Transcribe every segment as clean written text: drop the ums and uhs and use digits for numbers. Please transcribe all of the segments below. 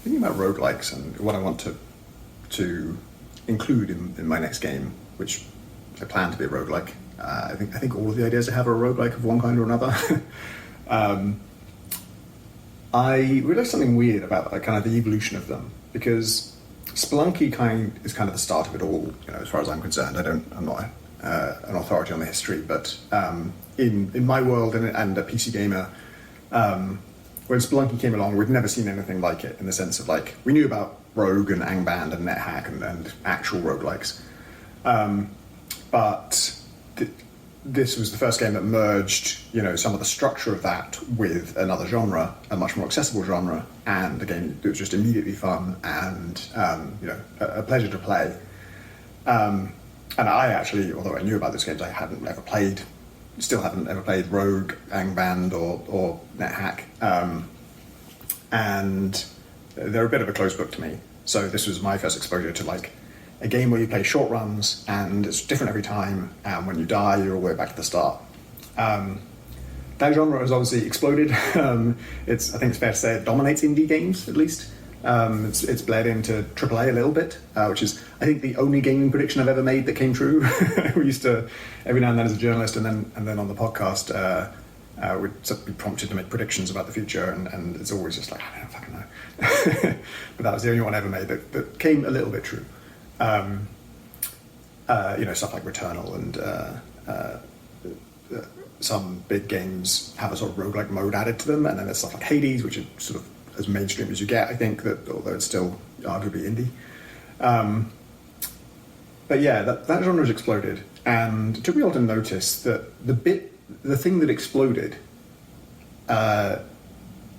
thinking about roguelikes and what I want to include in my next game, which I plan to be a roguelike. I think all of the ideas I have are a roguelike of one kind or another. I realised something weird about kind of the evolution of them, because Spelunky is kind of the start of it all. As far as I'm concerned, I'm not an authority on the history, but in my world and a PC gamer, when Spelunky came along, we'd never seen anything like it, in the sense of we knew about Rogue and Angband and NetHack and actual roguelikes, but this was the first game that merged, some of the structure of that with another genre, a much more accessible genre, and a game that was just immediately fun and a pleasure to play. And I actually, although I knew about those games, I still haven't ever played Rogue, Angband, or NetHack, and they're a bit of a closed book to me. So this was my first exposure to a game where you play short runs and it's different every time, and when you die, you're all the way back to the start. That genre has obviously exploded. I think it's fair to say it dominates indie games, at least. It's bled into AAA a little bit, which is, I think, the only gaming prediction I've ever made that came true. We used to, every now and then as a journalist, and then on the podcast, we'd be prompted to make predictions about the future, and it's always just I don't fucking know. But that was the only one I ever made that came a little bit true. Stuff like Returnal and some big games have a sort of roguelike mode added to them, and then there's stuff like Hades, which is sort of as mainstream as you get, I think, that although it's still arguably indie. But yeah, that genre has exploded, and it took me a while to notice that the thing that exploded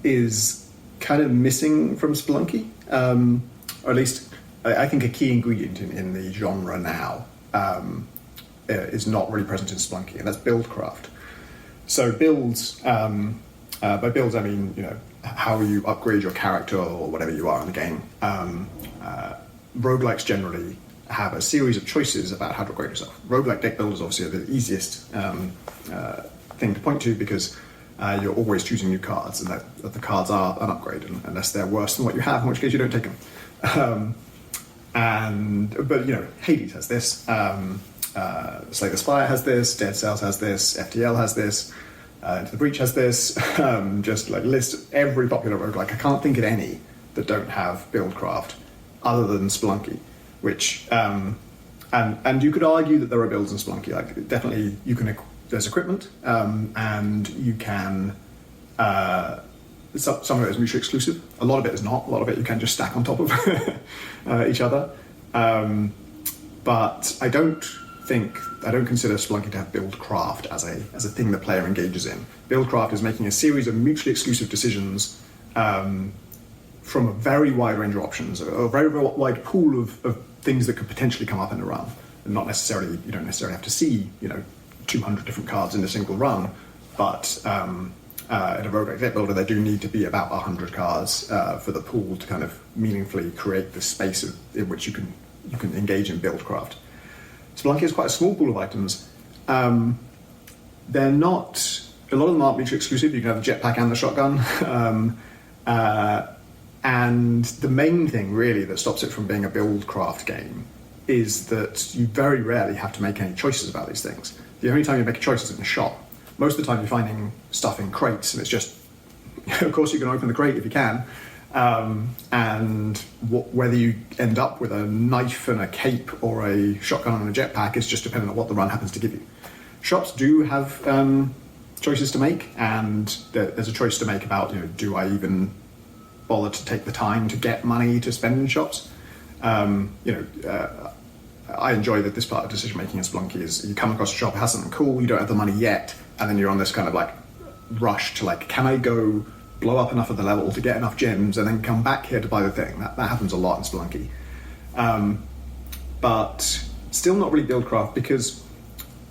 is kind of missing from Spelunky, or at least I think a key ingredient in the genre now is not really present in Spelunky, and that's Buildcraft. So builds, by builds I mean, how you upgrade your character or whatever you are in the game. Roguelikes generally have a series of choices about how to upgrade yourself. Roguelike deck builders obviously are the easiest thing to point to, because you're always choosing new cards, and that the cards are an upgrade, unless they're worse than what you have, in which case you don't take them. But Hades has this, Slay the Spire has this, Dead Cells has this, FTL has this, Into the Breach has this, just list every popular roguelike. I can't think of any that don't have Buildcraft, other than Spelunky, which, and you could argue that there are builds in Spelunky, definitely there's equipment, and you can, some of it is mutually exclusive, a lot of it is not, a lot of it you can just stack on top of each other, but I don't consider Spelunky to have Buildcraft as a thing the player engages in. Buildcraft is making a series of mutually exclusive decisions from a very wide range of options, a very, very wide pool of things that could potentially come up in a run. And you don't necessarily have to see 200 different cards in a single run, but in a roguelike deck builder, there do need to be about 100 cards for the pool to kind of meaningfully create the space in which you can engage in Buildcraft. Spelunky has quite a small pool of items. They're not, a lot of them aren't mutually exclusive. You can have the jetpack and the shotgun. And the main thing really that stops it from being a Buildcraft game is that you very rarely have to make any choices about these things. The only time you make a choice is in a shop. Most of the time you're finding stuff in crates, and it's just, of course you can open the crate if you can, and whether you end up with a knife and a cape or a shotgun and a jetpack is just dependent on what the run happens to give you. Shops do have choices to make, and there's a choice to make about, do I even bother to take the time to get money to spend in shops? I enjoy that this part of decision making in Spelunky is you come across a shop, it has something cool, you don't have the money yet, and then you're on this kind of rush to can I go blow up enough of the level to get enough gems and then come back here to buy the thing. That happens a lot in Spelunky. But still not really Buildcraft, because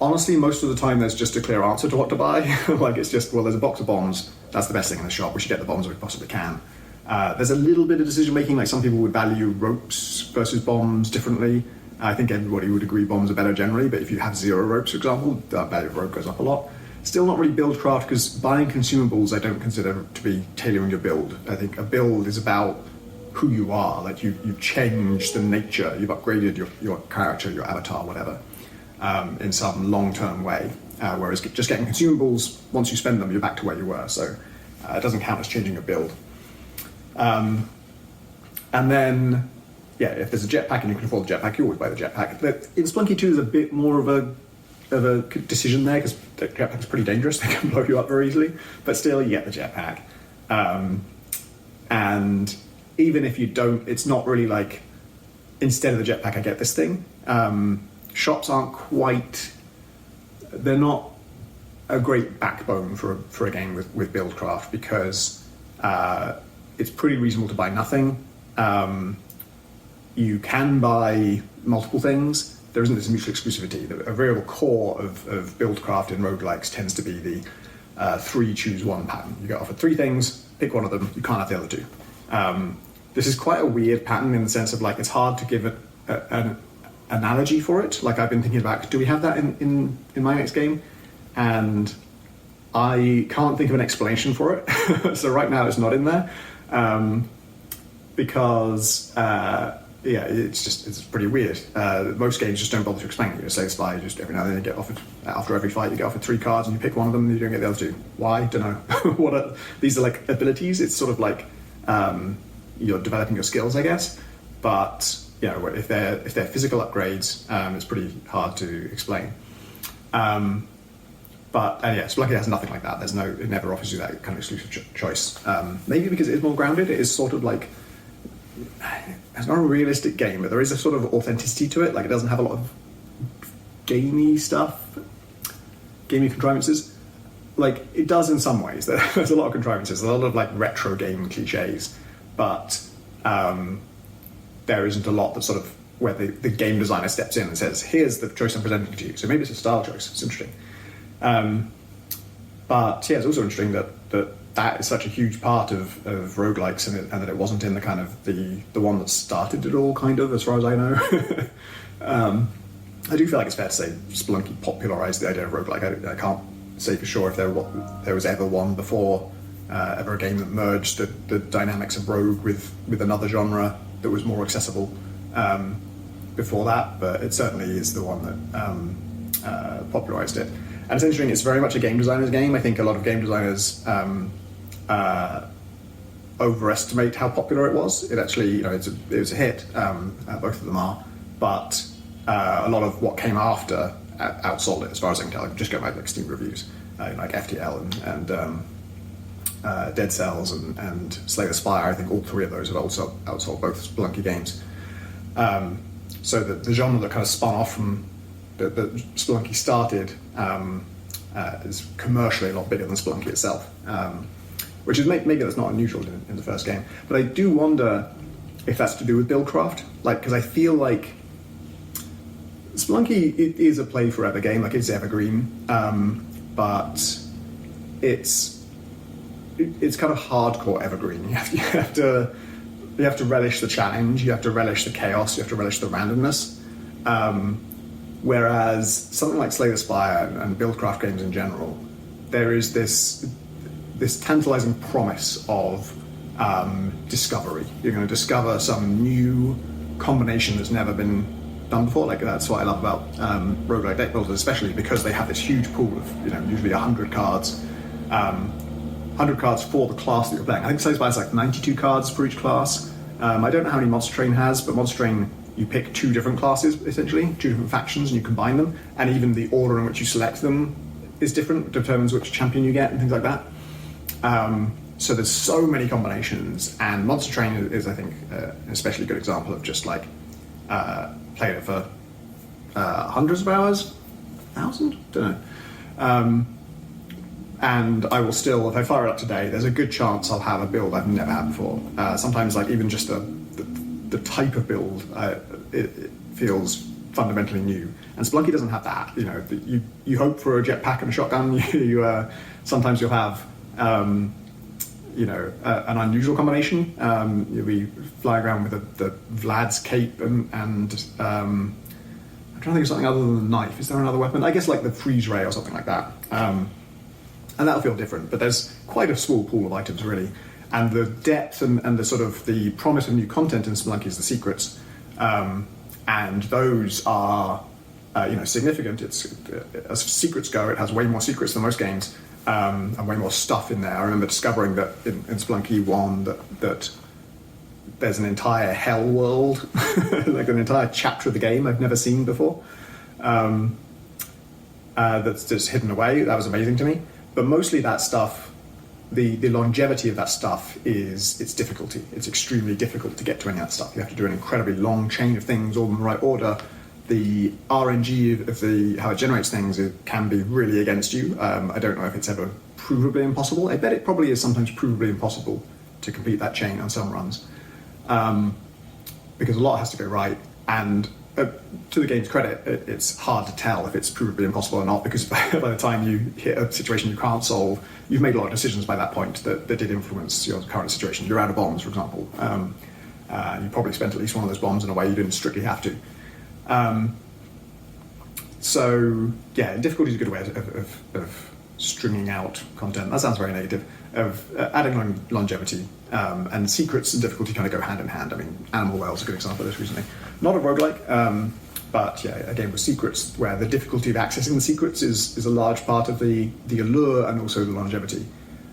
honestly most of the time there's just a clear answer to what to buy. It's just, there's a box of bombs, that's the best thing in the shop, we should get the bombs if we possibly can. There's a little bit of decision making, some people would value ropes versus bombs differently. I think everybody would agree bombs are better generally, but if you have 0 ropes, for example, the value of rope goes up a lot. Still not really Buildcraft, because buying consumables I don't consider to be tailoring your build. I think a build is about who you are. Like you've changed the nature, you've upgraded your character, your avatar, whatever, in some long-term way. Whereas just getting consumables, once you spend them, you're back to where you were. So it doesn't count as changing your build. And then, yeah, if there's a jetpack and you can afford the jetpack, you always buy the jetpack. In Spelunky 2, there's a bit more of a decision there, because the jetpack is pretty dangerous. They can blow you up very easily. But still, you get the jetpack. And even if you don't, it's not really like, instead of the jetpack, I get this thing. Shops aren't quite, they're not a great backbone for a game with Buildcraft, because it's pretty reasonable to buy nothing. You can buy multiple things. There isn't this mutual exclusivity. A variable core of Buildcraft in roguelikes tends to be the 3 choose 1 pattern. You get offered 3 things, pick one of them, you can't have the other 2. This is quite a weird pattern in the sense of, like, it's hard to give an analogy for it. Like, I've been thinking about, do we have that in my next game? And I can't think of an explanation for it. So right now it's not in there, because it's pretty weird. Most games just don't bother to explain it. You say Spy, just every now and then you get offered, after every fight you get offered 3 cards and you pick one of them and you don't get the other 2. Why? Don't know. These are like abilities. It's sort of like you're developing your skills, I guess. But if they're physical upgrades, it's pretty hard to explain. But Spelunky has nothing like that. It never offers you that kind of exclusive choice. Maybe because it is more grounded. It is sort of like, it's not a realistic game, but there is a sort of authenticity to it. Like, it doesn't have a lot of gamey stuff, gamey contrivances. Like, it does in some ways. There's a lot of contrivances, a lot of like retro game cliches, but there isn't a lot that sort of where the game designer steps in and says, here's the choice I'm presenting to you. So maybe it's a style choice. It's interesting. But yeah, it's also interesting that is such a huge part of roguelikes, and that it wasn't in the kind of the one that started it all, kind of, as far as I know. I do feel like it's fair to say Spelunky popularized the idea of roguelike. I can't say for sure if there was ever one before, ever a game that merged the dynamics of rogue with another genre that was more accessible before that, but it certainly is the one that popularized it. And it's interesting, it's very much a game designer's game. I think a lot of game designers overestimate how popular it was. It actually, it was a hit, both of them are, but a lot of what came after outsold it, as far as I can tell. I can just go by like Steam reviews, like FTL and Dead Cells and Slay the Spire. I think all 3 of those have also outsold both Spelunky games. So the genre that kind of spun off from that Spelunky started is commercially a lot bigger than Spelunky itself, which is maybe that's not unusual in the first game. But I do wonder if that's to do with Buildcraft, because I feel like Spelunky is a play forever game, like it's evergreen, but it's kind of hardcore evergreen. You have to relish the challenge, you have to relish the chaos, you have to relish the randomness. Whereas something like Slay the Spire and Buildcraft games in general, there is this tantalizing promise of discovery. You're going to discover some new combination that's never been done before. Like, that's what I love about roguelike deck builders, especially because they have this huge pool of usually 100 cards. 100 cards for the class that you're playing. I think Slay the Spire is like 92 cards for each class. I don't know how many Monster Train has, but Monster Train, you pick 2 different classes, essentially, 2 different factions, and you combine them, and even the order in which you select them is different, determines which champion you get, and things like that. So there's so many combinations, and Monster Train is, I think, an especially good example of just like, played it for hundreds of hours, 1,000? Don't know. And I will still, if I fire it up today, there's a good chance I'll have a build I've never had before. Sometimes, like, even just the type of build, it feels fundamentally new. And Spelunky doesn't have that. You hope for a jetpack and a shotgun. Sometimes you'll have, an unusual combination. You'll be flying around with the Vlad's cape and I'm trying to think of something other than the knife. Is there another weapon? I guess like the freeze ray or something like that. And that'll feel different, but there's quite a small pool of items, really. And the depth and the sort of the promise of new content in Spelunky is the secrets, and those are significant. It's as secrets go, it has way more secrets than most games, and way more stuff in there. I remember discovering that in Spelunky 1 that there's an entire hell world, like an entire chapter of the game I've never seen before, that's just hidden away. That was amazing to me. But mostly that stuff, the longevity of that stuff is its difficulty. It's extremely difficult to get to any of that stuff. You have to do an incredibly long chain of things all in the right order. The RNG of how it generates things, it can be really against you. I don't know if it's ever provably impossible. I bet it probably is sometimes provably impossible to complete that chain on some runs, because a lot has to go right. And to the game's credit, it's hard to tell if it's provably impossible or not, because by the time you hit a situation you can't solve, you've made a lot of decisions by that point that did influence your current situation. You're out of bombs, for example. You probably spent at least one of those bombs in a way you didn't strictly have to. So yeah, difficulty is a good way of stringing out content. That sounds very negative. Of adding longevity, and secrets and difficulty kind of go hand in hand. I mean, Animal Whale's a good example of this recently. Not a roguelike, but yeah, a game with secrets where the difficulty of accessing the secrets is a large part of the allure and also the longevity.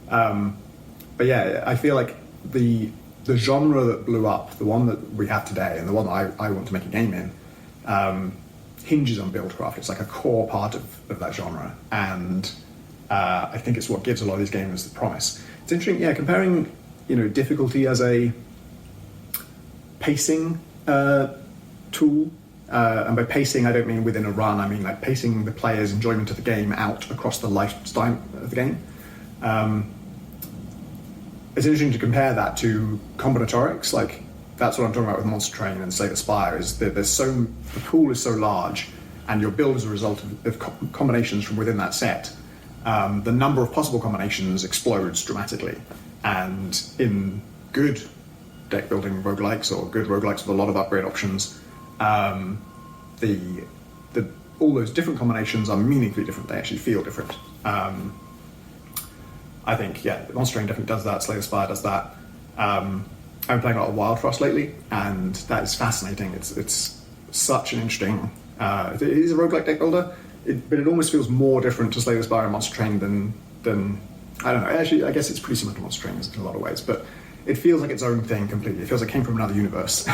But yeah, I feel like the genre that blew up, the one that we have today, and the one that I want to make a game in, hinges on Buildcraft. It's like a core part of that genre, and I think it's what gives a lot of these games the promise. It's interesting, yeah, comparing difficulty as a pacing tool, and by pacing I don't mean within a run. I mean like pacing the player's enjoyment of the game out across the lifetime of the game. It's interesting to compare that to combinatorics. Like that's what I'm talking about with Monster Train and Slay the Spire. Is that the pool is so large, and your build as a result of combinations from within that set. The number of possible combinations explodes dramatically, and in good deck building roguelikes or good roguelikes with a lot of upgrade options, all those different combinations are meaningfully different. They actually feel different. I think Monster Train definitely does that. Slay the Spire does that. I've been playing a lot of Wildfrost lately, and that is fascinating. It's such an interesting. It is a roguelike deck builder. But it almost feels more different to Slay the Spire and Monster Train than I don't know. Actually, I guess it's pretty similar to Monster Train in a lot of ways, but it feels like its own thing completely. It feels like it came from another universe,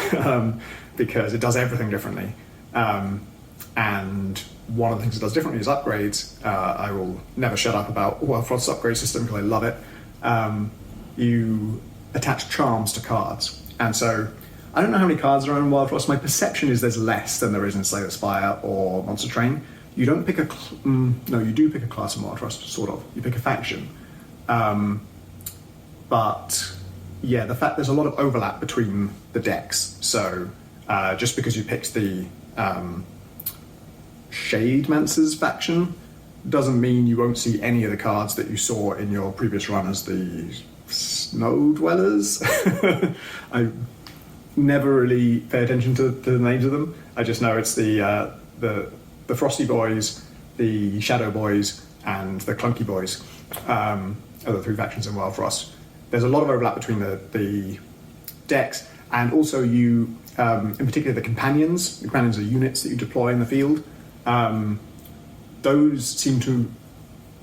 because it does everything differently. And one of the things it does differently is upgrades. I will never shut up about Wildfrost's upgrade system because I love it. You attach charms to cards, and so I don't know how many cards are in Wildfrost. My perception is there's less than there is in Slay the Spire or Monster Train. You don't pick no, you do pick a class in Wildfrost, sort of. You pick a faction. But yeah, the fact there's a lot of overlap between the decks. So just because you picked the Shademancer's faction doesn't mean you won't see any of the cards that you saw in your previous run as the Snow Dwellers. I never really pay attention to the names of them. I just know it's the Frosty Boys, the Shadow Boys, and the Clunky Boys are the three factions in Wildfrost. There's a lot of overlap between the decks, and also you, in particular the companions. The companions are units that you deploy in the field. Those seem to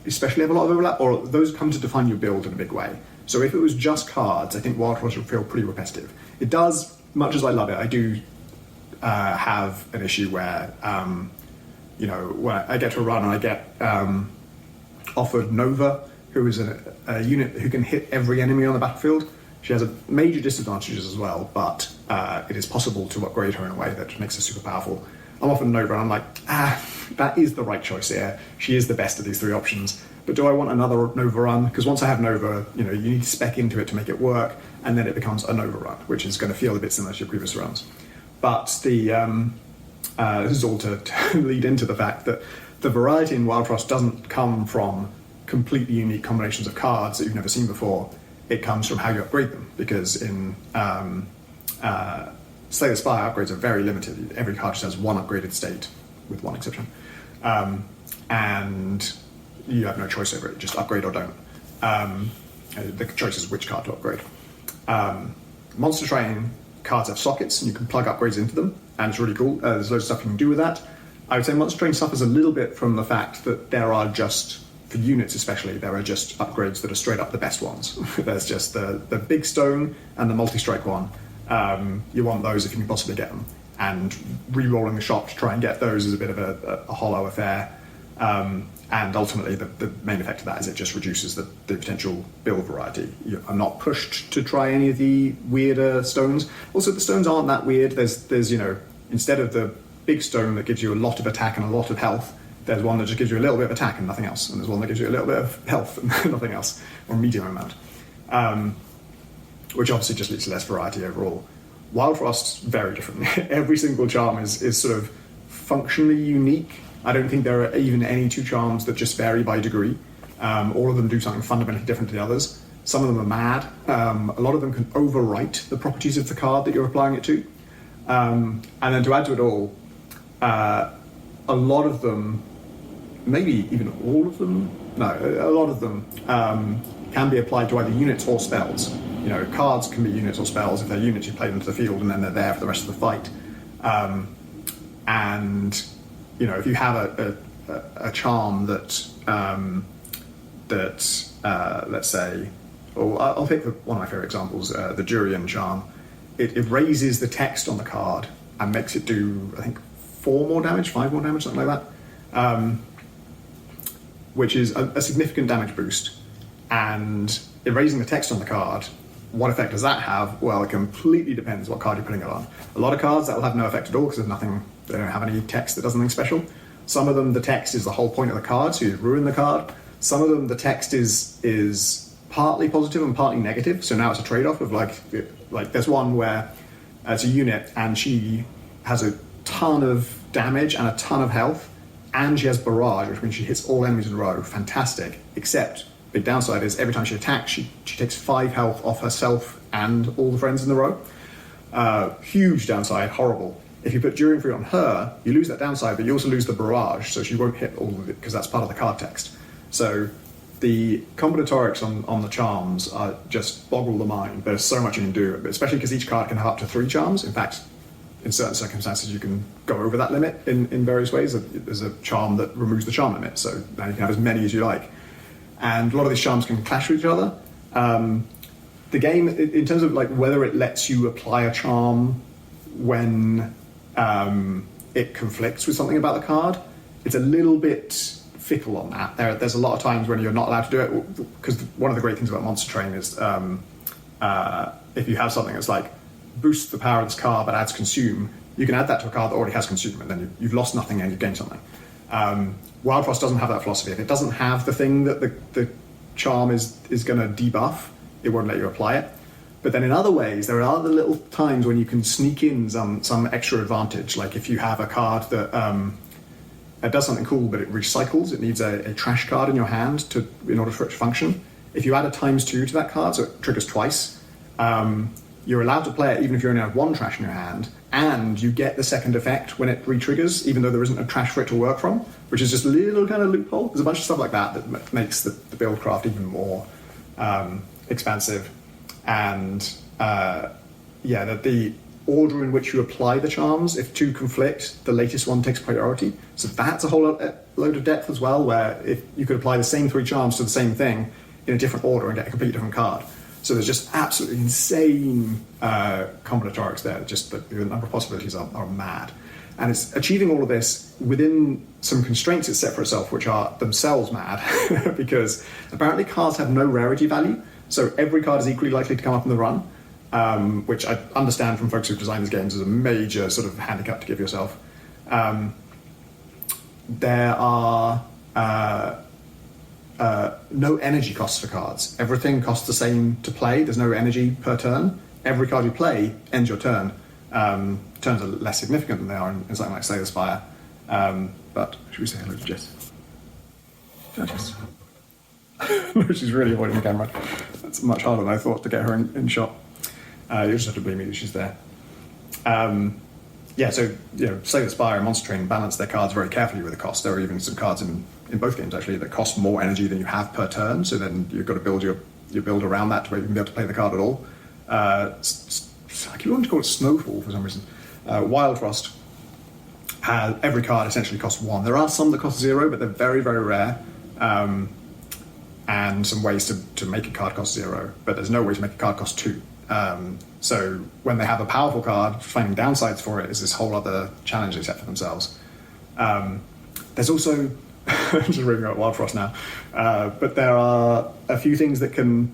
especially have a lot of overlap, or those come to define your build in a big way. So if it was just cards, I think Wildfrost would feel pretty repetitive. It does, much as I love it, I do have an issue where when I get to a run and I get offered Nova, who is a unit who can hit every enemy on the battlefield. She has major disadvantages as well, but it is possible to upgrade her in a way that makes her super powerful. I'm offered Nova and I'm like, that is the right choice here. She is the best of these three options. But do I want another Nova run? Because once I have Nova, you need to spec into it to make it work, and then it becomes a Nova run, which is going to feel a bit similar to your previous runs. But this is all to lead into the fact that the variety in Wildfrost doesn't come from completely unique combinations of cards that you've never seen before. It comes from how you upgrade them, because in Slay the Spire, upgrades are very limited. Every card just has one upgraded state, with one exception. And you have no choice over it, just upgrade or don't. The choice is which card to upgrade. Monster Train cards have sockets, and you can plug upgrades into them, and it's really cool. There's loads of stuff you can do with that. I would say Monster Train suffers a little bit from the fact that there are just, for units especially, there are just upgrades that are straight up the best ones. There's just the big stone and the multi-strike one. You want those if you can possibly get them. And re-rolling the shop to try and get those is a bit of a hollow affair. And ultimately, the main effect of that is it just reduces the potential build variety. I'm not pushed to try any of the weirder stones. Also, the stones aren't that weird. There's instead of the big stone that gives you a lot of attack and a lot of health, there's one that just gives you a little bit of attack and nothing else. And there's one that gives you a little bit of health and nothing else, or a medium amount. Which obviously just leads to less variety overall. Wildfrost's very different. Every single charm is sort of functionally unique. I don't think there are even any two charms that just vary by degree. All of them do something fundamentally different to the others. Some of them are mad. A lot of them can overwrite the properties of the card that you're applying it to. And then to add to it all, a lot of them, maybe even all of them, no, a lot of them can be applied to either units or spells. Cards can be units or spells. If they're units, you play them to the field and then they're there for the rest of the fight. If you have a charm that let's say, I'll pick one of my favorite examples, the Durian charm. It raises the text on the card and makes it do, I think, 5 more damage, something like that, which is a significant damage boost. And erasing the text on the card, what effect does that have? Well, it completely depends what card you're putting it on. A lot of cards that will have no effect at all because they don't have any text that does anything special. Some of them, the text is the whole point of the card, so you ruin the card. Some of them, the text is partly positive and partly negative, so now it's a trade-off of like there's one where it's a unit and she has a ton of damage and a ton of health, and she has barrage, which means she hits all enemies in a row. Fantastic. Except, big downside is every time she attacks, she takes 5 health off herself and all the friends in the row. Huge downside, horrible. If you put During Fruit on her, you lose that downside, but you also lose the barrage, so she won't hit all of it because that's part of the card text. So the combinatorics on the charms are just boggle the mind. There's so much you can do, especially because each card can have up to 3 charms. In fact, in certain circumstances, you can go over that limit in various ways. There's a charm that removes the charm limit, so now you can have as many as you like. And a lot of these charms can clash with each other. The game, in terms of whether it lets you apply a charm when it conflicts with something about the card, it's a little bit fickle on that. There's a lot of times when you're not allowed to do it, because one of the great things about Monster Train is if you have something that's like boosts the power of this card but adds consume, you can add that to a card that already has consume, and then you've lost nothing and you've gained something. Wildfrost doesn't have that philosophy. If it doesn't have the thing that the charm is going to debuff, it won't let you apply it. But then in other ways, there are other little times when you can sneak in some extra advantage. Like if you have a card that it does something cool, but it recycles, it needs a trash card in your hand in order for it to function. If you add a ×2 to that card, so it triggers twice, you're allowed to play it even if you only have 1 trash in your hand, and you get the second effect when it re-triggers, even though there isn't a trash for it to work from, which is just a little kind of loophole. There's a bunch of stuff like that makes the Buildcraft even more expansive. And that the order in which you apply the charms, if 2 conflict, the latest one takes priority. So that's a whole load of depth as well, where if you could apply the same 3 charms to the same thing in a different order and get a completely different card. So there's just absolutely insane combinatorics there. Just the number of possibilities are mad. And it's achieving all of this within some constraints it's set for itself, which are themselves mad, because apparently cards have no rarity value. So every card is equally likely to come up in the run, which I understand from folks who design these games as a major sort of handicap to give yourself. There are no energy costs for cards. Everything costs the same to play. There's no energy per turn. Every card you play ends your turn. Turns are less significant than they are in something like Slay the Spire. But should we say hello to Jess? Jess. No, she's really avoiding the camera. That's much harder than I thought to get her in shot. You just have to believe me that she's there. Slay the Spire and Monster Train balance their cards very carefully with the cost. There are even some cards in both games actually that cost more energy than you have per turn. So then you've got to build your you build around that to where you can be able to play the card at all. I keep wanting to call it Snowfall for some reason. Wildfrost has every card essentially costs 1. There are some that cost 0, but they're very, very rare. And some ways to make a card cost 0, but there's no way to make a card cost 2. So when they have a powerful card, finding downsides for it is this whole other challenge they set for themselves. There's also, I'm just reading about Wildfrost now, but there are a few things that can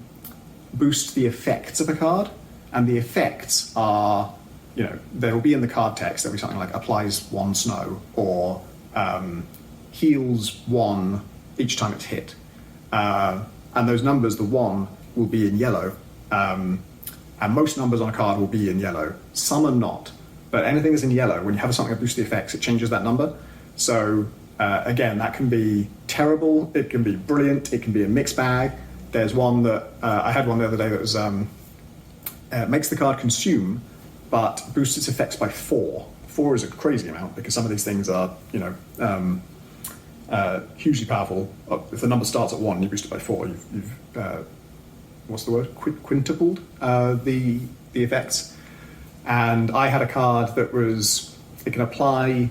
boost the effects of a card, and the effects are, they will be in the card text. There'll be something like applies 1 snow, or heals 1 each time it's hit. And those numbers, the 1, will be in yellow. And most numbers on a card will be in yellow. Some are not. But anything that's in yellow, when you have something that boosts the effects, it changes that number. So again, that can be terrible, it can be brilliant, it can be a mixed bag. There's one that, I had one the other day that was, makes the card consume, but boosts its effects by 4. 4 is a crazy amount, because some of these things are, hugely powerful. If the number starts at 1, you boost it by 4, you've what's the word? Quintupled the effects. And I had a card that was, it can apply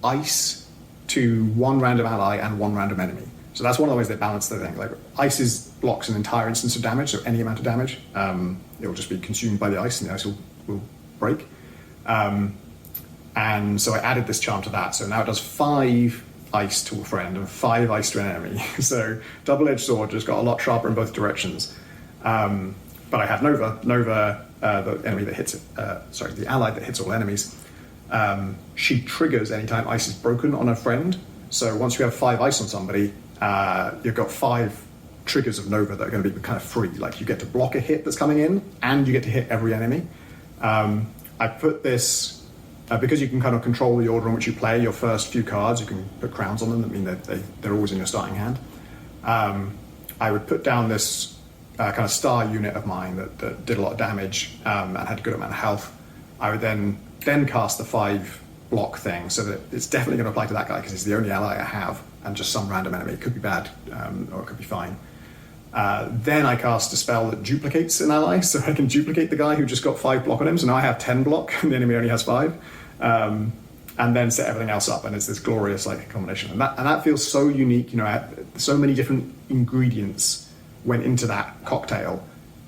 ice to 1 random ally and 1 random enemy. So that's one of the ways they balance the thing. Like, ice blocks an entire instance of damage, so any amount of damage, it will just be consumed by the ice, and the ice will break. And so I added this charm to that, so now it does 5 ice to a friend and 5 ice to an enemy. So double-edged sword, just got a lot sharper in both directions. But I have Nova, the enemy that hits it, the ally that hits all enemies. She triggers anytime ice is broken on a friend. So once you have 5 ice on somebody, you've got 5 triggers of Nova that are going to be kind of free. Like, you get to block a hit that's coming in, and you get to hit every enemy. I put this, because you can kind of control the order in which you play your first few cards, you can put crowns on them that mean that they're always in your starting hand. I would put down this kind of star unit of mine that did a lot of damage and had a good amount of health. I would then cast the 5 block thing, so that it's definitely going to apply to that guy because he's the only ally I have, and just some random enemy. It could be bad, or it could be fine. Then I cast a spell that duplicates an ally, so I can duplicate the guy who just got 5 block on him, so now I have 10 block and the enemy only has 5. And then set everything else up, and it's this glorious combination. And that feels so unique. So many different ingredients went into that cocktail,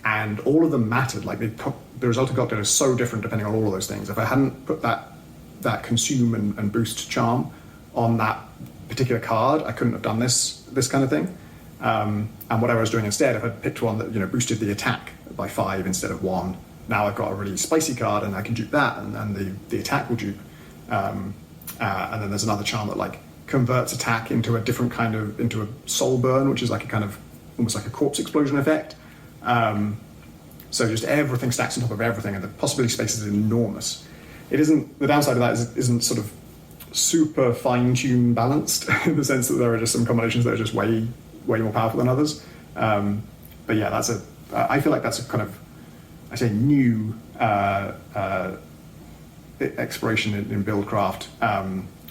and all of them mattered. Like, the resulting cocktail is so different depending on all of those things. If I hadn't put that consume and boost charm on that particular card, I couldn't have done this kind of thing. And what I was doing instead, if I'd picked one that boosted the attack by 5 instead of 1, now I've got a really spicy card, and I can dupe that, and the attack will dupe. And then there's another charm that converts attack into into a soul burn, which is like a kind of almost like a corpse explosion effect. So just everything stacks on top of everything, and the possibility space is enormous. It isn't, the downside of that isn't sort of super fine-tuned balanced in the sense that there are just some combinations that are just way more powerful than others. But yeah, I feel like that's a kind of, I say, new exploration in Buildcraft.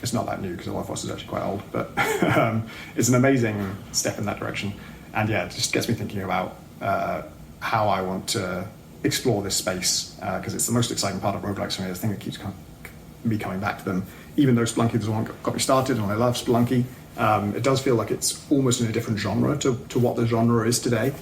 It's not that new because Wildfrost is actually quite old, but it's an amazing step in that direction. And yeah, it just gets me thinking about how I want to explore this space, because it's the most exciting part of roguelikes for me. It's the thing that keeps me coming back to them. Even though Spelunky was the one that got me started, and I love Spelunky, it does feel like it's almost in a different genre to what the genre is today.